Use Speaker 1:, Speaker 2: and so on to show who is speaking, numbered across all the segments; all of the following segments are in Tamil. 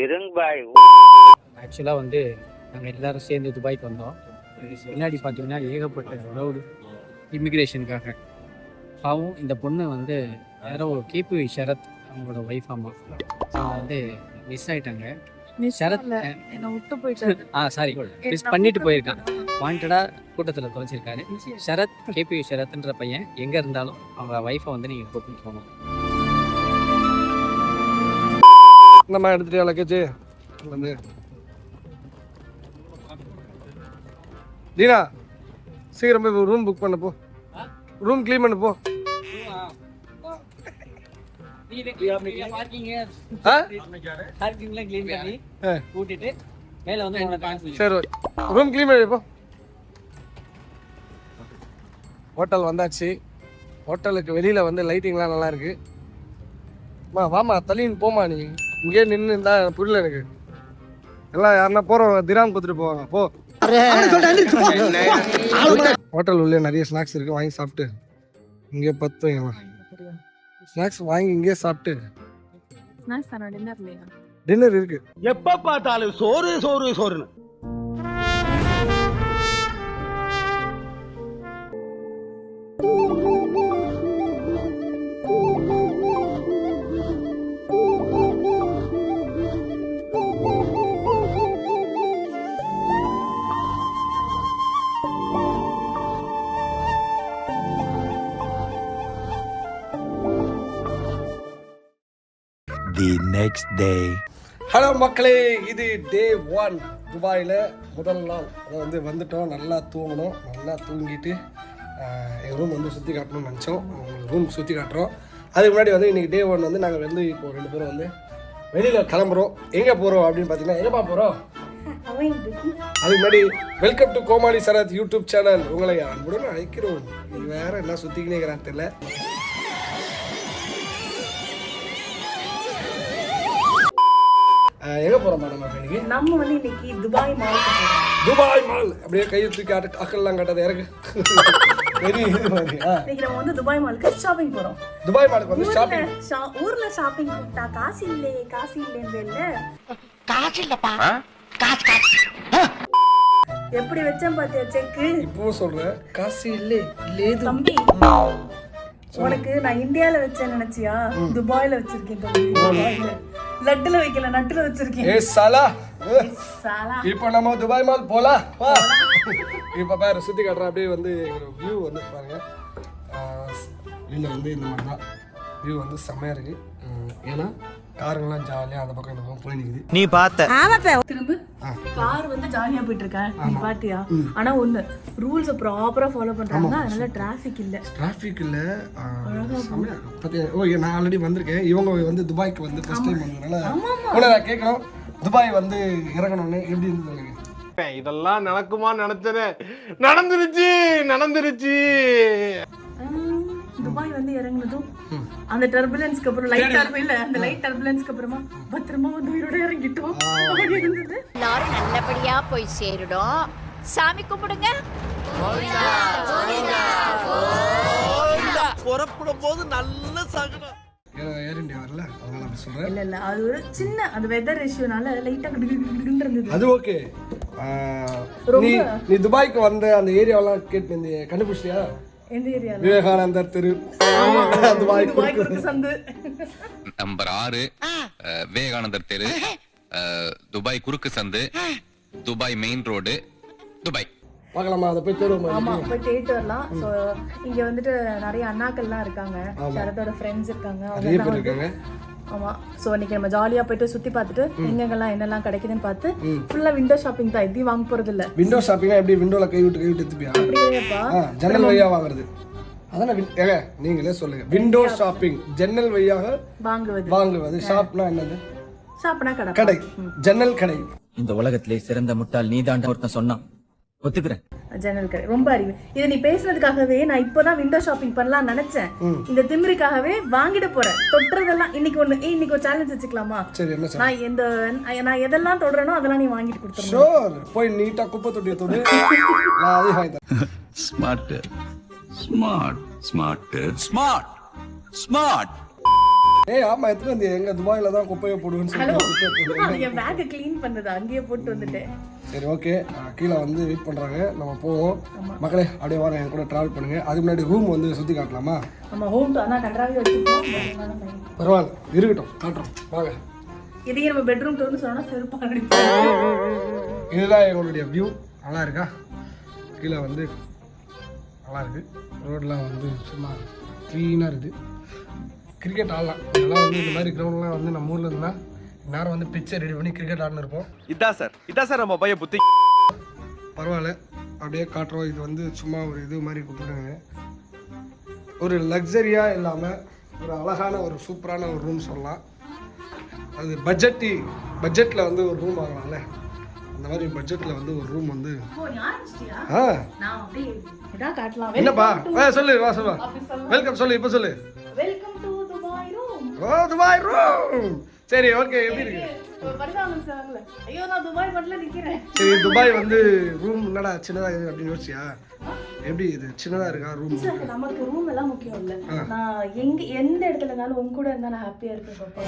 Speaker 1: இருங்க பாய்.
Speaker 2: ஆக்சுவலாக வந்து நாங்கள் எல்லாரும் சேர்ந்து துபாய்க்கு வந்தோம். முன்னாடி பார்த்தீங்கன்னா ஏகப்பட்ட ரோடு இமிக்ரேஷனுக்காக. பாவம் இந்த பொண்ணு வந்து யாரோ கேபி ஷரத் அவங்களோட ஒய்ஃப் அம்மா அவங்க வந்து மிஸ் ஆயிட்டாங்க. ஷரத் சாரி மிஸ் பண்ணிட்டு போயிருக்கான். வாண்டடாக கூட்டத்தில் தொலைச்சிருக்காரு. ஷரத் கேபி ஷரத்ன்ற பையன் எங்கே இருந்தாலும் அவங்க ஒய்ஃபை வந்து நீங்கள் கூப்பிட்டு போகணும்.
Speaker 3: நம்ம எடுத்துட்டு லக்கேஜ் வந்து தீனா சீக்கிரம் போய் ரூம் புக் பண்ண போ. ரூம் க்ளீன் பண்ண போ. சரி ரூம் க்ளீன் பண்ணி போ. ஹோட்டல் வந்தாச்சு. ஹோட்டலுக்கு வெளியில் வந்து லைட்டிங்லாம் நல்லா இருக்கு. வாமா தள்ளின்னு போமா. நீ இங்கே நின்று இருந்தா புரியல எனக்கு. எல்லாம் யாருன்னா போகிறோம் திராம் கொடுத்துட்டு போவாங்க போ. ஹோட்டல் உள்ளே நிறைய ஸ்நாக்ஸ் இருக்குது, வாங்கி சாப்பிட்டு இங்கே பத்துவீங்களா. ஸ்நாக்ஸ் வாங்கி இங்கே சாப்பிட்டு டின்னர் இருக்கு.
Speaker 4: எப்ப பார்த்தாலும் சோறு சோறு சோறுன்னு.
Speaker 5: The next day.
Speaker 3: ஹலோ மக்களே, இது டே 1 துபாயில் முதல் நாள். அதை வந்து வந்துட்டோம். நல்லா தூங்கணும். நல்லா தூங்கிட்டு எங்கள் ரூம் வந்து சுற்றி காட்டணும்னு நினச்சோம். ரூம் சுற்றி காட்டுறோம். அதுக்கு முன்னாடி வந்து இன்றைக்கி டே 1 வந்து நாங்கள் வந்து இப்போ 2 பேரும் வந்து வெளியில் கிளம்புறோம். எங்கே போகிறோம் அப்படின்னு பார்த்தீங்கன்னா எங்கேப்பா போகிறோம். அதுக்கு முன்னாடி welcome to Komali Sarath YouTube channel. உங்களை அன்புடன் அழைக்கிறோம். இது வேறு என்ன சுற்றிக்கினே இருக்கிறான்னு தெரியல. எங்க போறோம் மேடம் இன்னைக்கு?
Speaker 6: நம்ம வந்து இன்னைக்கு துபாய் மால் போறோம்.
Speaker 3: துபாய் மால் அப்படியே கையை தூக்கி அக்கல்லாம் கட்டது இறக்கு.
Speaker 6: இன்னைக்கு நம்ம வந்து துபாய் மாலுக்கு ஷாப்பிங் போறோம்.
Speaker 3: துபாய் மாலுக்கு வந்து ஷாப்பிங்.
Speaker 6: ஊர்ல ஷாப்பிங் கூப்பிட்டா காசு இல்லைன்னு இல்ல.
Speaker 7: காசு இல்லப்பா. காசு
Speaker 6: எப்படி வச்சேன் பாத்தியா செக்கு?
Speaker 3: இப்போ சொல்றேன் காசு இல்ல
Speaker 6: தம்பி. உனக்கு நான் இந்தியால வச்சேன்னு நினைச்சியா? துபாயில வச்சிருக்கேன் தம்பி. லட்டுல வைக்கல, நட்டுல வச்சிருக்கேன்.
Speaker 3: ஏ சாலா.
Speaker 6: சாலா.
Speaker 3: இப்போ நம்ம துபாய் மால் போலாம். இப்போ பாரு சுத்தி காட்டுறேன். அப்படியே வந்து ஒரு வியூ வந்து பாருங்க. வெளியில வந்து இந்த மாதிரி தான் வியூ வந்து செம்மையா இருக்கு. ஏன்னா காருங்கெல்லாம் ஜாலியா அந்த பக்கம் இந்த பக்கம் போய் நிக்குது.
Speaker 5: நீ பார்த்த
Speaker 6: திரும்ப கார் வந்து ஜாலியா போயிட்டு இருக்கேன். நீ பாத்தியா? ஆனா ஒண்ணு ரூல்ஸ் ப்ராப்பரா ஃபாலோ பண்றாங்க. அதனால டிராஃபிக் இல்ல.
Speaker 3: செம்மையா பாத்தியா? ஓ நான் ஆல்ரெடி வந்திருக்கேன். இவங்க வந்து துபாய்க்கு வந்து ஃபர்ஸ்ட் டைம் வந்ததுனால நான் கேட்கணும் துபாய் வந்து இறங்கணும்னு எப்படி இருந்தது?
Speaker 4: இதெல்லாம் நடக்குமா நினைச்சனே. நடந்துருச்சு.
Speaker 6: துபாய் வந்து இறங்குனதும் அந்த டர்புலன்ஸ்க்கு அப்புறம் லைட் டர்புலன்ஸ்க்கு அப்புறமா பத்திரமா வந்து உயிரோட இறங்கிட்டோம்.
Speaker 7: எல்லாரும் நல்லபடியா போய் சேருடும். சாமி கும்பிடுங்க.
Speaker 5: புறப்படும் போது நல்ல சகனம்.
Speaker 3: ஏர் இந்தியா வரல அதனால அப்படி சொல்றேன்.
Speaker 6: இல்ல அது ஒரு சின்ன அந்த வெதர் இஷ்யூனால லைட்டா கிடுகிடுன்னு இருந்தது.
Speaker 3: அது ஓகே. நீ துபாய்க்கு வந்த அந்த ஏரியாவெல்லாம் கேட்டு கண்டுபிடிச்சியா?
Speaker 6: எந்த ஏரியா?
Speaker 3: விவேகானந்தர் தெரு, துபாய் குறுக்கு சந்து,
Speaker 8: நம்பர் 6 விவேகானந்தர் தெரு, துபாய் குறுக்கு சந்து, துபாய் மெயின் ரோடு, துபாய்.
Speaker 3: பார்க்கலாமா? அதை போய் தேடுவோமா?
Speaker 6: ஆமா போய் தேடிட்டு வரலாம். ஸோ இங்க வந்துட்டு நிறைய அண்ணாக்கள்லாம் இருக்காங்க. சரத்தோட ஃப்ரெண்ட்ஸ் இருக்காங்க.
Speaker 3: அவங்க இருக்காங்க.
Speaker 6: ஆமா. ஸோ இன்னைக்கு நம்ம ஜாலியா போயிட்டு சுத்தி பார்த்துட்டு எங்கெங்கெல்லாம் என்னெல்லாம் கிடைக்குதுன்னு பார்த்து ஃபுல்லா விண்டோ ஷாப்பிங் தான். எதையும் வாங்க போறது இல்ல.
Speaker 3: விண்டோ ஷாப்பிங்னா எப்படி? விண்டோல கை விட்டு எடுத்துப்பியா?
Speaker 6: அப்படி இல்லையாப்பா,
Speaker 3: ஜன்னல் வழியா வாங்குறது. அதானே நீங்களே சொல்லுங்க. விண்டோ ஷாப்பிங் ஜன்னல் வழியாக வாங்குவது. ஷாப்னா என்னது?
Speaker 6: ஷாப்னா
Speaker 3: கடை, ஜன்னல் கடை.
Speaker 2: இந்த உலகத்திலே சிறந்த முட்டாள் நீதான் ஒருத்தன் சொன்னான். ஒத்துக்கிறேன்.
Speaker 6: ஜன்னல் கடை ரொம்ப அறிவு. இதை நீ பேசுனதுக்காகவே நான் இப்போதான் விண்டோ ஷாப்பிங் பண்ணலாம் நினைச்சேன். இந்த திமிரிக்காகவே வாங்கிட போறேன். தொட்டுறதெல்லாம் இன்னைக்கு ஒரு சேலஞ்ச் வச்சுக்கலாமா? நான் எதெல்லாம் தொடுறேனோ அதெல்லாம் நீ வாங்கிட்டு கொடுத்துரு.
Speaker 3: ஷூர். போய் நீட்டா குப்பை தொட்டியை தொடு. நான் அதே வாங்கி தரேன்.
Speaker 5: Smart smart smart smart smart
Speaker 3: ஏய் ஆமா எத்தனை வந்து எங்க துபாயில தான் குப்பையை போடுவேன்னு
Speaker 6: ஹலோ
Speaker 3: சொல்லி
Speaker 6: என் பேக்கை க்ளீன் பண்ணது அங்கேயே போட்டு வந்துட்டேன்.
Speaker 3: சரி ஓகே கீழே வந்து வெயிட் பண்ணுறாங்க நம்ம போவோம். மக்களே அப்படியே வாங்க என் கூட ட்ராவல் பண்ணுங்க. அதுக்கு முன்னாடி ரூம் வந்து சுற்றி காட்டலாமா?
Speaker 6: நம்ம ஹோம் ஆனால் கன்றாவே வச்சுருக்கோம்.
Speaker 3: பரவாயில்ல இருக்கட்டும் காட்டுறோம் வாங்க.
Speaker 6: இதையே நம்ம பெட்ரூம் டோர்னு சொன்னால் செருப்பாக அடிப்போம்.
Speaker 3: இதுதான் எங்களுடைய வியூ. நல்லா இருக்கா? கீழே வந்து நல்லா இருக்கு. ரோடெலாம் வந்து சும்மா க்ளீனாக இருக்குது. கிரிக்கெட் ஆடலாம். இதெல்லாம் வந்து இந்த மாதிரி கிரவுண்ட்லாம் வந்து நம்ம ஊரில் இருந்தால் நேரம் வந்து பிச்சை ரெடி பண்ணி கிரிக்கெட் ஆடினு இருப்போம்.
Speaker 4: இதான் சார் நம்ம பையன் புத்தி.
Speaker 3: பரவாயில்ல அப்படியே காட்டுறோம். இது வந்து சும்மா ஒரு இது மாதிரி கொடுத்துருக்காங்க. ஒரு லக்ஸரியாக இல்லாமல் ஒரு அழகான ஒரு சூப்பரான ஒரு ரூம் சொல்லலாம். அது பட்ஜெட்டில் வந்து ஒரு ரூம் வாங்கலாம்ல, அந்த மாதிரி பட்ஜெட்டில் வந்து ஒரு ரூம் வந்து என்னப்பா சொல்லு வா சொல்லு வெல்கம் சொல்லு இப்போ சொல்லு.
Speaker 6: Welcome to Dubai room.
Speaker 3: Oh Dubai room. சரி ஓகே எப்படி இருக்கு?
Speaker 6: ஐயோ நான் துபாய் மட்டும் நிக்கிறேன்.
Speaker 3: சரி துபாய் வந்து ரூம் என்னடா சின்னதா இருக்கு அப்படின்னு யோசிச்சியா? எப்படி இது சின்னதா இருக்கா ரூம்?
Speaker 6: நமக்கு ரூம் எல்லாம் முக்கியம் இல்ல. நான் எந்த இடத்துல இருந்தாலும் உங்க கூட இருந்தா நான் ஹாப்பியா இருப்பேன் பாப்பா.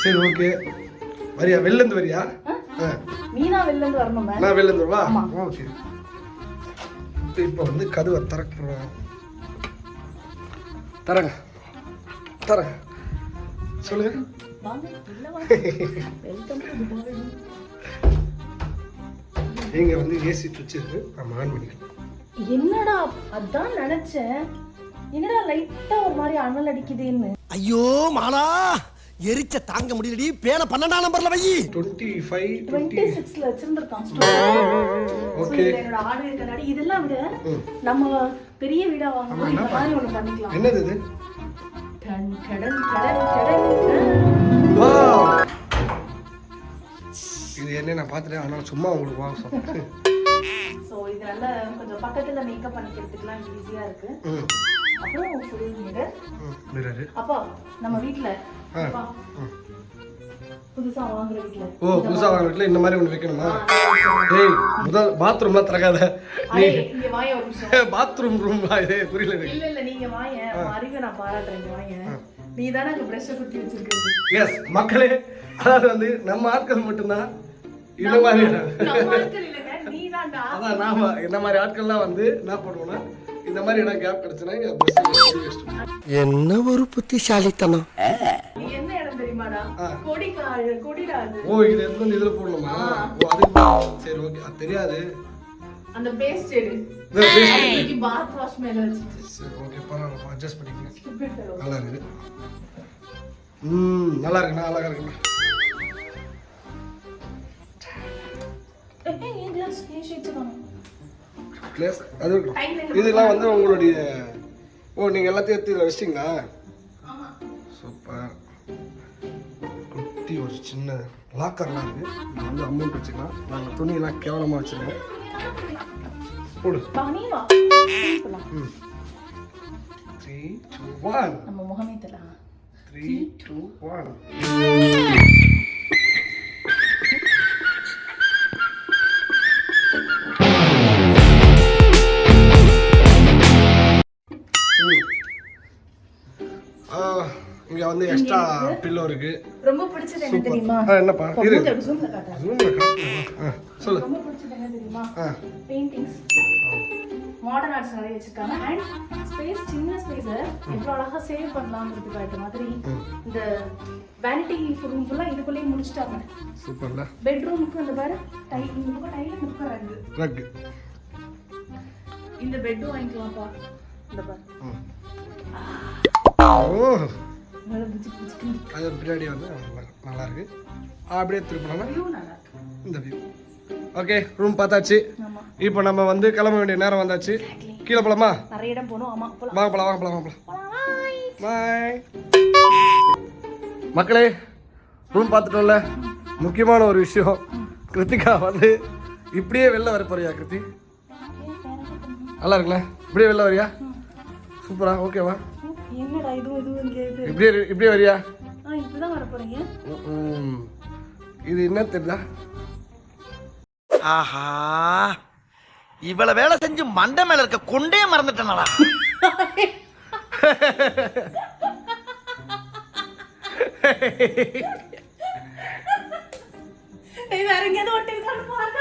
Speaker 3: சரி ஓகே வரியா? வெளில இருந்து வரியா?
Speaker 6: நீனா வெளில இருந்து வரணும்.
Speaker 3: நான் வெளில இருந்து வா. ஓகே இப்போ வந்து கதவை தரங்க சொல்லுங்க. இங்க வந்து ஏசி சுவிட்ச் இருக்கு. நம்ம ஆன் பண்ணிக்கலாம்.
Speaker 6: என்னடா அதான் நினைச்சேன். என்னடா லைட்டா ஒரு மாதிரி அனல் அடிக்குதுன்னு.
Speaker 5: ஐயோ மாலா எரிச்ச தாங்க முடியலடி. பேன 12ஆம் நம்பர்ல வை.
Speaker 6: 26ல வச்சிருந்திருக்கான். ஓகே என்னோட ஆர்டர் கண்ணாடி இதெல்லாம் விட நம்ம பெரிய வீடா வாங்கும்போது இந்த மாதிரி ஒண்ணு பண்ணிக்கலாம்.
Speaker 3: என்னது இது?
Speaker 6: டன் கடன் கடன் கடன்.
Speaker 3: வாவ் இது என்ன நான் பார்த்துட்டேன். ஆனால் சும்மா உங்களுக்கு வாங்க சொன்னேன்.
Speaker 6: ஸோ இதனால கொஞ்சம் பக்கத்துல மேக்கப் பண்ணிக்கிறதுக்குலாம் ஈஸியா இருக்கு. அப்புறம் ஃபுல் மிரர். அப்பா நம்ம வீட்ல புதுசா வாங்குற வீட்ல
Speaker 3: புதுசா வாங்குற வீட்ல இந்த மாதிரி ஒன்று வைக்கணுமா? ஏய் முதல் பாத்ரூம்லாம் திறக்காத நீ.
Speaker 6: இங்க வாயே ஒரு நிமிஷம்.
Speaker 3: பாத்ரூம் ரூம்லாம் இது புரியல.
Speaker 6: இல்ல நீங்க வாயே. அறிவை நான் பாராட்டுறேன். வாயே நீ தானே அங்க பிரஷ் குத்தி வச்சிருக்கிறது.
Speaker 3: எஸ் மக்களே அதாவது வந்து நம்ம ஆட்கள் மட்டும்தான் இந்த மாதிரி
Speaker 6: நம்ம ஆட்கள் இல்லங்க நீ தான்டா.
Speaker 3: அதான் நாம இந்த மாதிரி ஆட்கள்லாம் வந்து என்ன பண்ணுவோம்னா இந்த மாதிரி இடம் கேப் கிடைச்சுன்னா
Speaker 5: என்ன ஒரு புத்திசாலித்தனம்.
Speaker 6: நீ என்ன இடம் தெரியுமாடா? கொடிடா அது.
Speaker 3: ஓ இது எடுத்து வந்து இதுல போடணுமா? ஓ அது சரி ஓகே அது தெரியாது.
Speaker 6: அந்த பேஸ்ட் எடு. இன்னைக்கு பாத் வாஷ் மேல வச்சிட்டு.
Speaker 3: சரி ஓகே பரவாயில்ல அட்ஜஸ்ட் பண்ணிக்கலாம். நல்லா இருக்கு. நல்லா இருக்கு. நல்லா இருக்கு. அது இதெல்லாம் வந்து உங்களுடைய நீங்க எல்லாத்தையும் எடுத்து இதில் வச்சிட்டீங்களா? சூப்பர். குட்டி ஒரு சின்ன லாக்கர்லாம் இருக்கு. நான் வந்து அமௌண்ட் வச்சுக்கலாம். நாங்கள் துணியெல்லாம் கேவலமாக வச்சுருக்கோம். போடு. 3 2 1
Speaker 6: நம்ம முகமே தெரியல.
Speaker 3: 3 2 1 இங்க வந்து எக்ஸ்ட்ரா பில்லோ இருக்கு.
Speaker 6: ரொம்ப பிடிச்சது என்ன தெரியுமா?
Speaker 3: என்னப்பா இரு
Speaker 6: ஜூம்ல காட்டுறேன்.
Speaker 3: சொல்லு.
Speaker 6: ரொம்ப பிடிச்சது என்ன தெரியுமா? பெயிண்டிங்ஸ். மாடர்ன் ஆர்ட்ஸ் நிறைய வச்சிருக்காங்க. அண்ட் ஸ்பேஸ் சின்ன ஸ்பேஸை எவ்வளோ அழகாக சேவ் பண்ணலாம்ன்றதுக்கு ஏற்ற மாதிரி இந்த வேனிட்டி ரூம் ஃபுல்லாக இதுக்குள்ளேயே முடிச்சிட்டாங்க.
Speaker 3: சூப்பர்ல.
Speaker 6: பெட்ரூமுக்கு அந்த பாரு இந்த பக்கம் டைல இந்த பக்கம் ரக். இந்த பெட் வாங்கிக்கலாம்ப்பா. இந்த பாரு.
Speaker 3: ஓ அது பின்னாடி வந்து நல்லா இருக்கு. அப்படியே திருப்பலாம் இந்த வியூ. ஓகே ரூம் பார்த்தாச்சு. இப்போ நம்ம வந்து கிளம்ப வேண்டிய நேரம் வந்தாச்சு. கீழே போலாமா?
Speaker 6: நிறைய இடம் போகணும். ஆமா
Speaker 3: வாங்க போலாம். பாய் மக்களே. ரூம் பார்த்துட்டோம்ல. முக்கியமான ஒரு விஷயம், கிருத்திகா வந்து இப்படியே வெளில வர போறியா? கிருத்தி நல்லா இருக்குல்ல? இப்படியே வெளில வரியா? சூப்பரா ஓகேவா?
Speaker 6: என்னடா இது
Speaker 3: இப்படியே வரியா?
Speaker 6: இப்படிதான் வர போறீங்க.
Speaker 3: இது என்ன தெரியுதா?
Speaker 5: ஆஹா இவ்வளவு வேலை செஞ்சு மண்டை மேல இருக்க கொண்டே மறந்துட்டேனடா.
Speaker 6: வேற எங்கேயாவது ஒட்டிருக்கான்னு பாருங்க.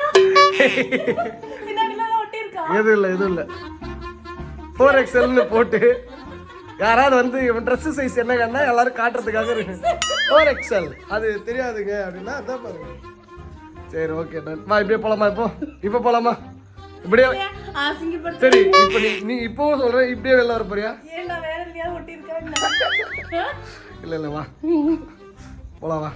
Speaker 6: பின்னாடிலாம் ஒட்டிருக்கா?
Speaker 3: எதுவும் இல்லை 4XLன்னு போட்டு யாராவது வந்து இவன் ட்ரெஸ் சைஸ் என்னங்கன்னா எல்லாரும் காட்டுறதுக்காக இருக்கு 4XL அது தெரியாதுங்க அப்படின்னா அதான் பாருங்க. சரி ஓகே வா இப்படியே போலாமா இப்போ போலாமா இப்படியே
Speaker 6: ஆசிங்கப்படுத்து.
Speaker 3: சரி இப்போ நீ இப்போவும் சொல்கிறேன் இப்படியே வெளில வர போறியா?
Speaker 6: ஏன்டா வேற எங்கேயாவது ஒட்டிருக்கா?
Speaker 3: இல்லை வா போலாம் வா.